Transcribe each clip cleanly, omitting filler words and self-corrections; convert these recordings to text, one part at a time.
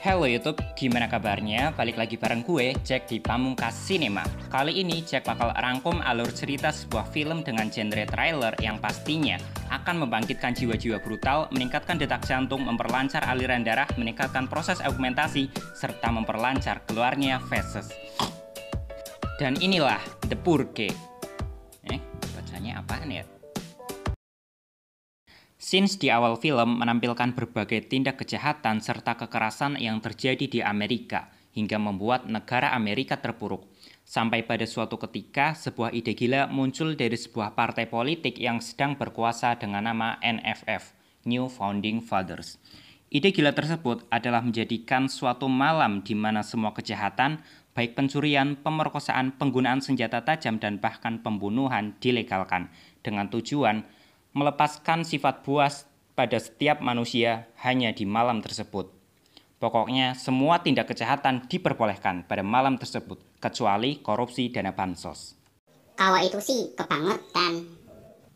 Halo YouTube, gimana kabarnya? Balik lagi bareng gue, Jack di Pamungkas Cinema. Kali ini Jack bakal rangkum alur cerita sebuah film dengan genre trailer yang pastinya akan membangkitkan jiwa-jiwa brutal, meningkatkan detak jantung, memperlancar aliran darah, meningkatkan proses augmentasi, serta memperlancar keluarnya feses. Dan inilah The Purge. Bacanya apaan ya? Scenes di awal film menampilkan berbagai tindak kejahatan serta kekerasan yang terjadi di Amerika hingga membuat negara Amerika terpuruk. Sampai pada suatu ketika, sebuah ide gila muncul dari sebuah partai politik yang sedang berkuasa dengan nama NFF, New Founding Fathers. Ide gila tersebut adalah menjadikan suatu malam di mana semua kejahatan, baik pencurian, pemerkosaan, penggunaan senjata tajam, dan bahkan pembunuhan dilegalkan dengan tujuan melepaskan sifat buas pada setiap manusia hanya di malam tersebut. Pokoknya semua tindak kejahatan diperbolehkan pada malam tersebut, kecuali korupsi dana bansos. Kalau itu sih kebangetan.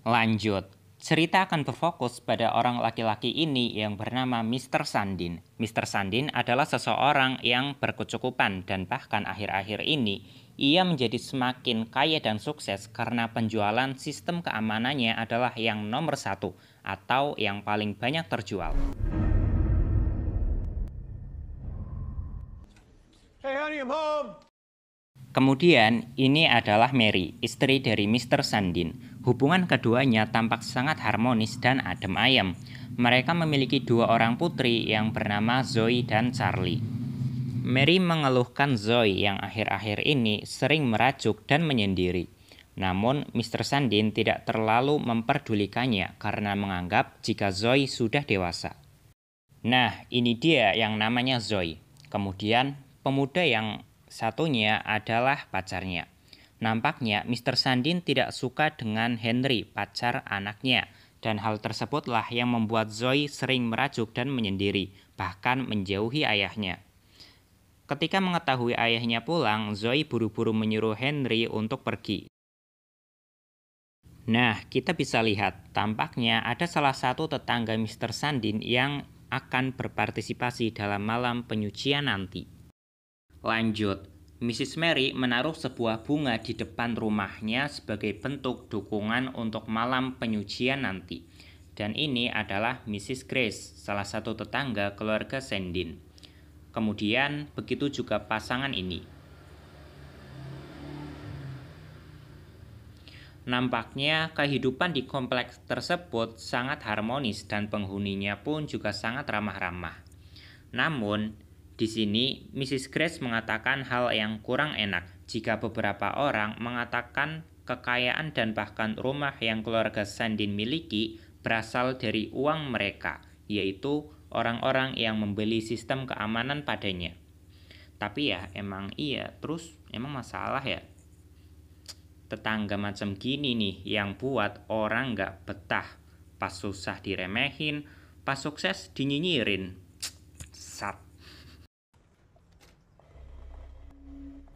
Lanjut, cerita akan berfokus pada orang laki-laki ini yang bernama Mr. Sandin. Mr. Sandin adalah seseorang yang berkecukupan dan bahkan akhir-akhir ini ia menjadi semakin kaya dan sukses karena penjualan sistem keamanannya adalah yang nomor 1 atau yang paling banyak terjual. Hey honey, I'm home. Kemudian ini adalah Mary, istri dari Mr. Sandin. Hubungan keduanya tampak sangat harmonis dan adem ayem. Mereka memiliki 2 orang putri yang bernama Zoe dan Charlie. Mary mengeluhkan Zoe yang akhir-akhir ini sering merajuk dan menyendiri. Namun Mr. Sandin tidak terlalu memperdulikannya karena menganggap jika Zoe sudah dewasa. Nah, ini dia yang namanya Zoe. Kemudian pemuda yang satunya adalah pacarnya. Nampaknya Mr. Sandin tidak suka dengan Henry, pacar anaknya. Dan hal tersebutlah yang membuat Zoe sering merajuk dan menyendiri, bahkan menjauhi ayahnya. Ketika mengetahui ayahnya pulang, Zoe buru-buru menyuruh Henry untuk pergi. Nah, kita bisa lihat, tampaknya ada salah satu tetangga Mr. Sandin yang akan berpartisipasi dalam malam penyucian nanti. Lanjut, Mrs. Mary menaruh sebuah bunga di depan rumahnya sebagai bentuk dukungan untuk malam penyucian nanti. Dan ini adalah Mrs. Grace, salah satu tetangga keluarga Sandin. Kemudian begitu juga pasangan ini. Nampaknya kehidupan di kompleks tersebut sangat harmonis dan penghuninya pun juga sangat ramah-ramah. Namun, di sini Mrs. Grace mengatakan hal yang kurang enak jika beberapa orang mengatakan kekayaan dan bahkan rumah yang keluarga Sandin miliki berasal dari uang mereka, yaitu orang-orang yang membeli sistem keamanan padanya. Tapi ya emang iya, terus emang masalah ya? Tetangga macam gini nih yang buat orang gak betah. Pas susah diremehin, pas sukses dinyinyirin. Sat.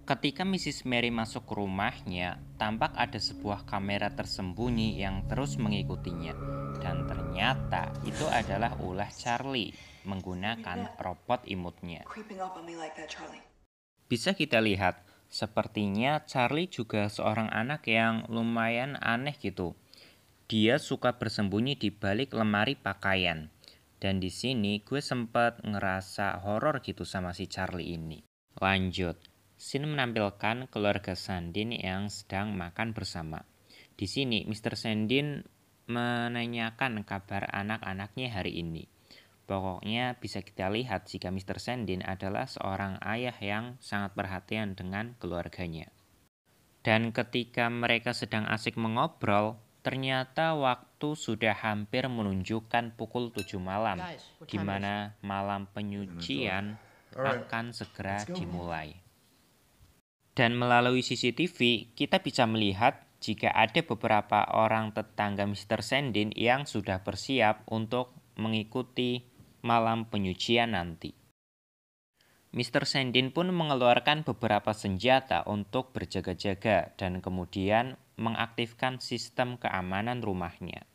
Ketika Mrs. Mary masuk ke rumahnya, tampak ada sebuah kamera tersembunyi yang terus mengikutinya. Dan ternyata itu adalah ulah Charlie menggunakan robot imutnya. Bisa kita lihat, sepertinya Charlie juga seorang anak yang lumayan aneh gitu. Dia suka bersembunyi di balik lemari pakaian. Dan di sini gue sempat ngerasa horor gitu sama si Charlie ini. Lanjut. Scene menampilkan keluarga Sandin yang sedang makan bersama. Di sini Mr. Sandin menanyakan kabar anak-anaknya hari ini. Pokoknya bisa kita lihat jika Mr. Sandin adalah seorang ayah yang sangat perhatian dengan keluarganya. Dan ketika mereka sedang asik mengobrol, ternyata waktu sudah hampir menunjukkan pukul 7 malam, di mana malam penyucian akan segera dimulai. Dan melalui CCTV, kita bisa melihat jika ada beberapa orang tetangga Mr. Sandin yang sudah bersiap untuk mengikuti malam penyucian nanti. Mr. Sandin pun mengeluarkan beberapa senjata untuk berjaga-jaga dan kemudian mengaktifkan sistem keamanan rumahnya.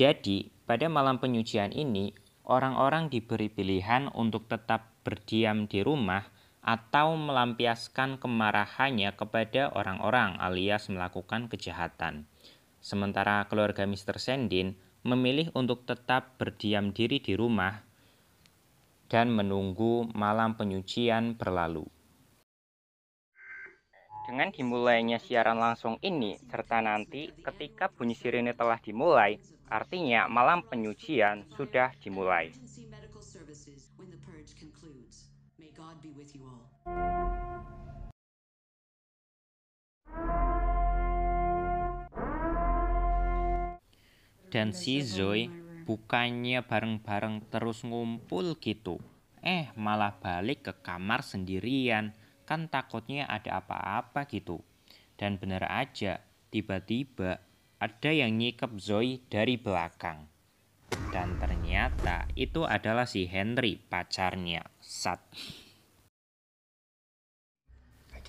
Jadi, pada malam penyucian ini, orang-orang diberi pilihan untuk tetap berdiam di rumah atau melampiaskan kemarahannya kepada orang-orang alias melakukan kejahatan. Sementara keluarga Mr. Sandin memilih untuk tetap berdiam diri di rumah dan menunggu malam penyucian berlalu. Dengan dimulainya siaran langsung ini, serta nanti ketika bunyi sirene telah dimulai, artinya malam penyucian sudah dimulai. Dan si Zoe bukannya bareng-bareng terus ngumpul gitu, malah balik ke kamar sendirian. Kan takutnya ada apa-apa gitu. Dan bener aja, tiba-tiba ada yang nyikep Zoe dari belakang. Dan ternyata itu adalah si Henry, pacarnya, Sat.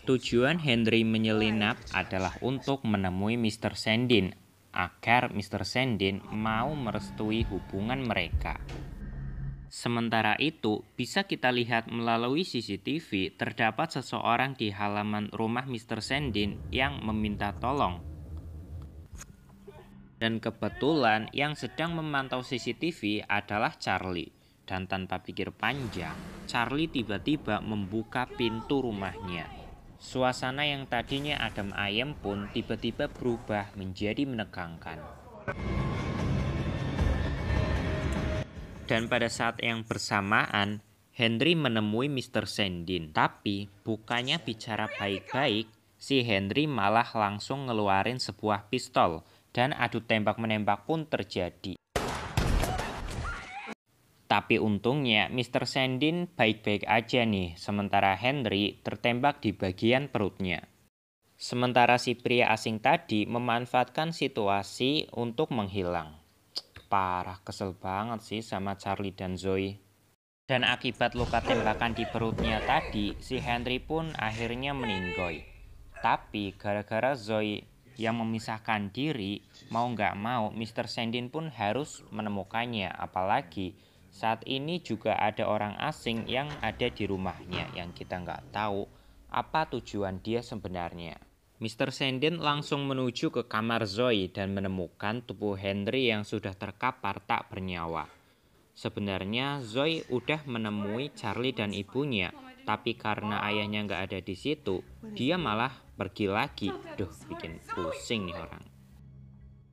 Tujuan Henry menyelinap adalah untuk menemui Mr. Sandin, agar Mr. Sandin mau merestui hubungan mereka. Sementara itu, bisa kita lihat melalui CCTV terdapat seseorang di halaman rumah Mr. Sandin yang meminta tolong. Dan kebetulan yang sedang memantau CCTV adalah Charlie. Dan tanpa pikir panjang, Charlie tiba-tiba membuka pintu rumahnya. Suasana yang tadinya adem ayem pun tiba-tiba berubah menjadi menegangkan. Dan pada saat yang bersamaan, Henry menemui Mr. Sandin. Tapi bukannya bicara baik-baik, si Henry malah langsung ngeluarin sebuah pistol dan adu tembak-menembak pun terjadi. Tapi untungnya Mr. Sandin baik-baik aja nih, sementara Henry tertembak di bagian perutnya. Sementara si pria asing tadi memanfaatkan situasi untuk menghilang. Parah, kesel banget sih sama Charlie dan Zoe. Dan akibat luka tembakan di perutnya tadi, si Henry pun akhirnya meninggoy. Tapi gara-gara Zoe yang memisahkan diri, mau nggak mau Mr. Sandin pun harus menemukannya. Apalagi saat ini juga ada orang asing yang ada di rumahnya yang kita nggak tahu apa tujuan dia sebenarnya. Mr. Sandin langsung menuju ke kamar Zoe dan menemukan tubuh Henry yang sudah terkapar tak bernyawa. Sebenarnya Zoe udah menemui Charlie dan ibunya, tapi karena ayahnya nggak ada di situ, dia malah pergi lagi. Duh, bikin pusing nih orang.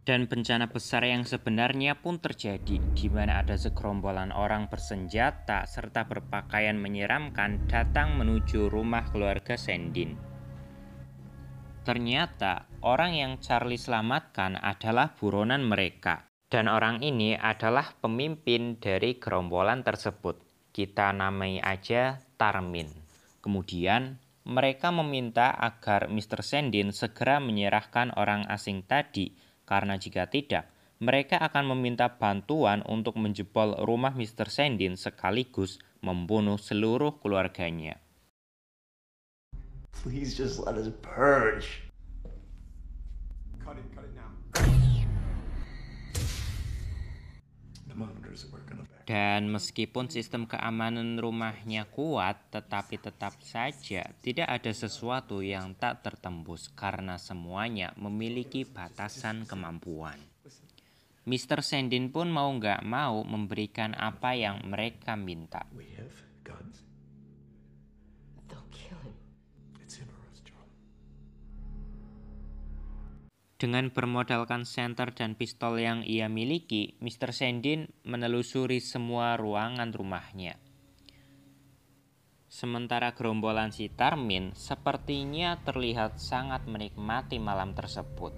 Dan bencana besar yang sebenarnya pun terjadi, di mana ada segerombolan orang bersenjata serta berpakaian menyeramkan datang menuju rumah keluarga Sandin. Ternyata orang yang Charlie selamatkan adalah buronan mereka. Dan orang ini adalah pemimpin dari gerombolan tersebut. Kita namai aja Tarmin. Kemudian mereka meminta agar Mr. Sandin segera menyerahkan orang asing tadi. Karena jika tidak, mereka akan meminta bantuan untuk menjebol rumah Mr. Sandin sekaligus membunuh seluruh keluarganya. Please just let us purge. Cut it now. The monitors are working back. Dan meskipun sistem keamanan rumahnya kuat, tetapi tetap saja tidak ada sesuatu yang tak tertembus karena semuanya memiliki batasan kemampuan. Mr. Sandin pun mau nggak mau memberikan apa yang mereka minta. We have guns. They'll kill him. It's in us, Charlie. Dengan bermodalkan senter dan pistol yang ia miliki, Mr. Sandin menelusuri semua ruangan rumahnya. Sementara gerombolan si Tarmin sepertinya terlihat sangat menikmati malam tersebut.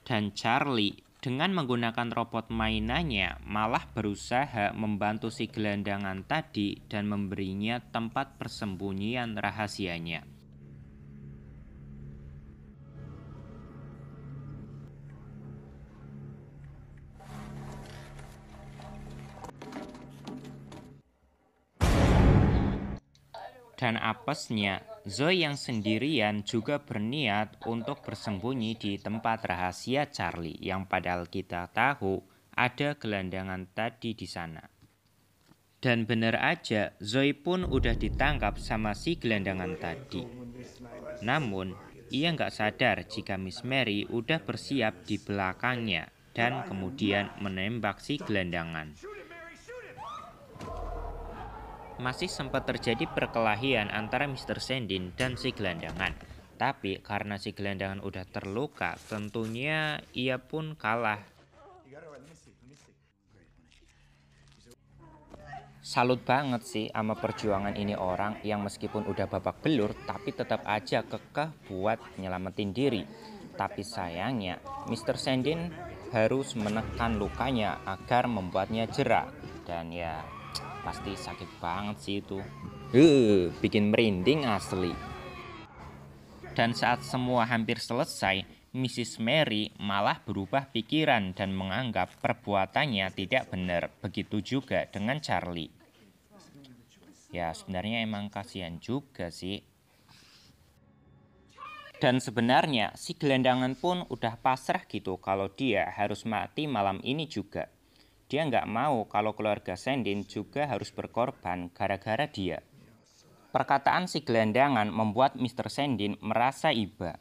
Dan Charlie dengan menggunakan robot mainannya malah berusaha membantu si gelandangan tadi dan memberinya tempat persembunyian rahasianya. Dan apesnya, Zoe yang sendirian juga berniat untuk bersembunyi di tempat rahasia Charlie yang padahal kita tahu ada gelandangan tadi di sana. Dan bener aja, Zoe pun udah ditangkap sama si gelandangan tadi. Namun, ia nggak sadar jika Miss Mary udah bersiap di belakangnya dan kemudian menembak si gelandangan. Masih sempat terjadi perkelahian antara Mr. Sandin dan si gelandangan. Tapi karena si gelandangan udah terluka, tentunya ia pun kalah. Salut banget sih sama perjuangan ini orang yang meskipun udah babak belur tapi tetap aja kekeh buat nyelamatin diri. Tapi sayangnya Mr. Sandin harus menekan lukanya agar membuatnya jera. Dan ya pasti sakit banget sih itu. Bikin merinding asli. Dan saat semua hampir selesai, Mrs. Mary malah berubah pikiran dan menganggap perbuatannya tidak benar. Begitu juga dengan Charlie. Ya sebenarnya emang kasihan juga sih. Dan sebenarnya si gelandangan pun udah pasrah gitu kalau dia harus mati malam ini juga. Dia nggak mau kalau keluarga Sandin juga harus berkorban gara-gara dia. Perkataan si gelandangan membuat Mr. Sandin merasa iba.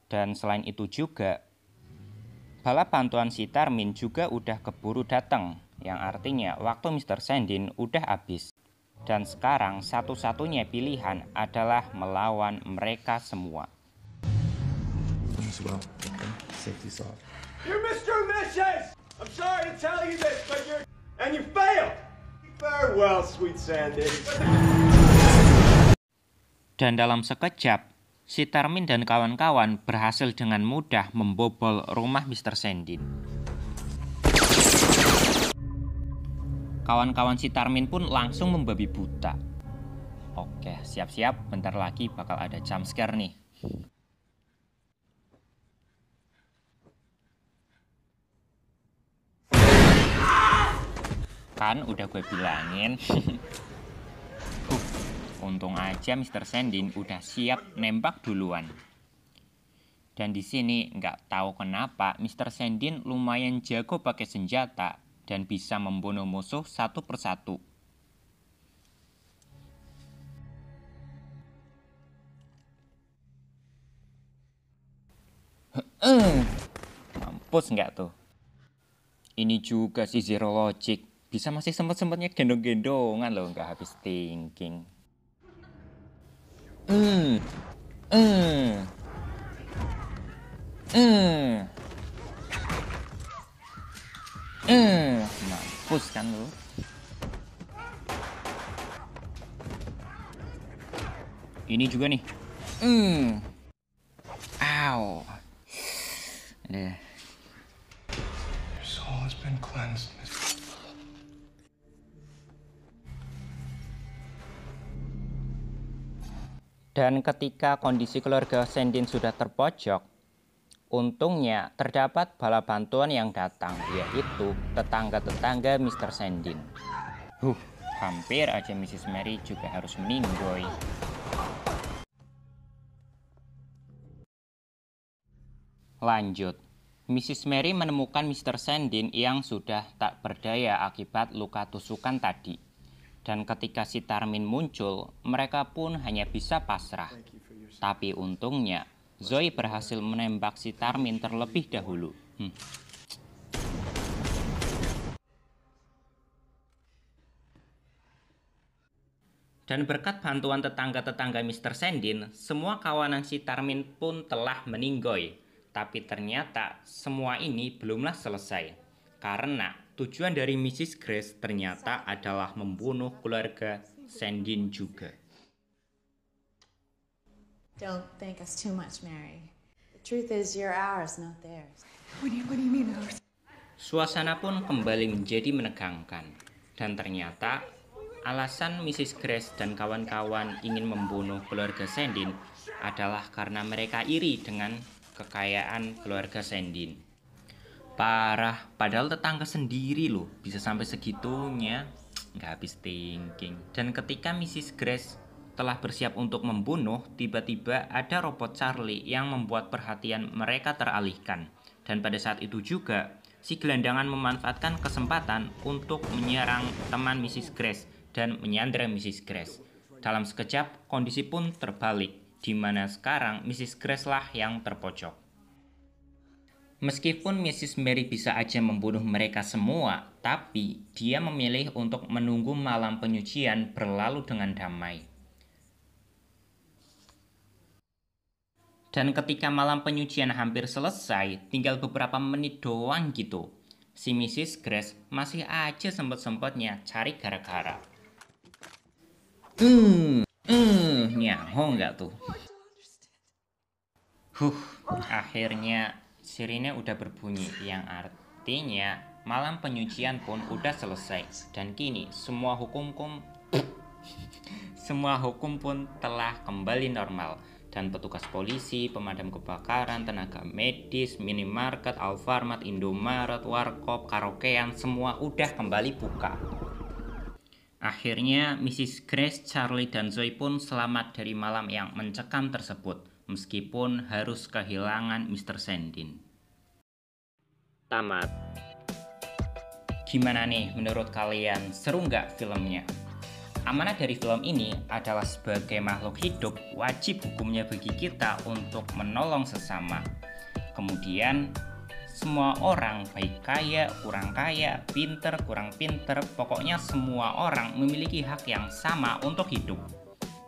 Dan selain itu juga, bala bantuan si Tarmin juga udah keburu datang, yang artinya waktu Mr. Sandin udah habis. Dan sekarang satu-satunya pilihan adalah melawan mereka semua. Well, okay. Safety's off. You missed your mission! I'm sorry to tell you this, but and you failed! Farewell, sweet Sandy. Dan dalam sekejap, si Tarmin dan kawan-kawan berhasil dengan mudah membobol rumah Mr. Sandin. Kawan-kawan si Tarmin pun langsung membabi buta. Oke, siap-siap, bentar lagi bakal ada jump scare nih. Kan udah gue bilangin. Untung aja Mr. Sandin udah siap nembak duluan. Dan di sini nggak tahu kenapa Mr. Sandin lumayan jago pakai senjata dan bisa membunuh musuh satu persatu. Mampus nggak tuh? Ini juga si Zero Logic. Bisa masih sempet-sempetnya gendong-gendongan loh, nggak habis thinking. Mampus kan lo. Ini juga nih. Ow. Your soul has been cleansed, Miss. Dan ketika kondisi keluarga Sandin sudah terpojok, untungnya terdapat bala bantuan yang datang, yaitu tetangga-tetangga Mr. Sandin. Hampir aja Mrs. Mary juga harus meninggoy. Lanjut, Mrs. Mary menemukan Mr. Sandin yang sudah tak berdaya akibat luka tusukan tadi. Dan ketika si Tarmin muncul, mereka pun hanya bisa pasrah. Tapi untungnya, Zoe berhasil menembak si Tarmin terlebih dahulu. Dan berkat bantuan tetangga-tetangga Mr. Sandin, semua kawanan si Tarmin pun telah meninggoy. Tapi ternyata semua ini belumlah selesai. Karena tujuan dari Mrs. Grace ternyata adalah membunuh keluarga Sandin juga. Don't think us too much, Mary. The truth is you're ours, not theirs. What do you mean ours? Suasana pun kembali menjadi menegangkan. Dan ternyata alasan Mrs. Grace dan kawan-kawan ingin membunuh keluarga Sandin adalah karena mereka iri dengan kekayaan keluarga Sandin. Parah, padahal tetangga sendiri loh bisa sampai segitunya. Nggak habis thinking. Dan ketika Mrs. Grace telah bersiap untuk membunuh, tiba-tiba ada robot Charlie yang membuat perhatian mereka teralihkan. Dan pada saat itu juga, si gelandangan memanfaatkan kesempatan untuk menyerang teman Mrs. Grace dan menyandra Mrs. Grace. Dalam sekejap, kondisi pun terbalik, di mana sekarang Mrs. Grace lah yang terpojok. Meskipun Mrs. Mary bisa aja membunuh mereka semua, tapi dia memilih untuk menunggu malam penyucian berlalu dengan damai. Dan ketika malam penyucian hampir selesai, tinggal beberapa menit doang gitu, si Mrs. Grace masih aja sempet-sempetnya cari gara-gara. Nyaho nggak tuh? Akhirnya sirine udah berbunyi, yang artinya malam penyucian pun udah selesai. Dan kini semua hukum pun telah kembali normal. Dan petugas polisi, pemadam kebakaran, tenaga medis, minimarket, Alfamart, Indomaret, Warkop, karaokean, semua udah kembali buka. Akhirnya Mrs. Grace, Charlie, dan Zoe pun selamat dari malam yang mencekam tersebut, meskipun harus kehilangan Mr. Sandin. Tamat. Gimana nih menurut kalian, seru nggak filmnya? Amanah dari film ini adalah sebagai makhluk hidup, wajib hukumnya bagi kita untuk menolong sesama. Kemudian, semua orang, baik kaya, kurang kaya, pinter, kurang pinter, pokoknya semua orang memiliki hak yang sama untuk hidup.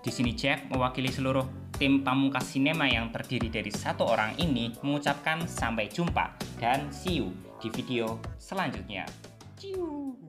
Di sini Jack mewakili seluruh tim Pamungkas Sinema yang terdiri dari 1 orang ini mengucapkan sampai jumpa dan see you di video selanjutnya. Ciu.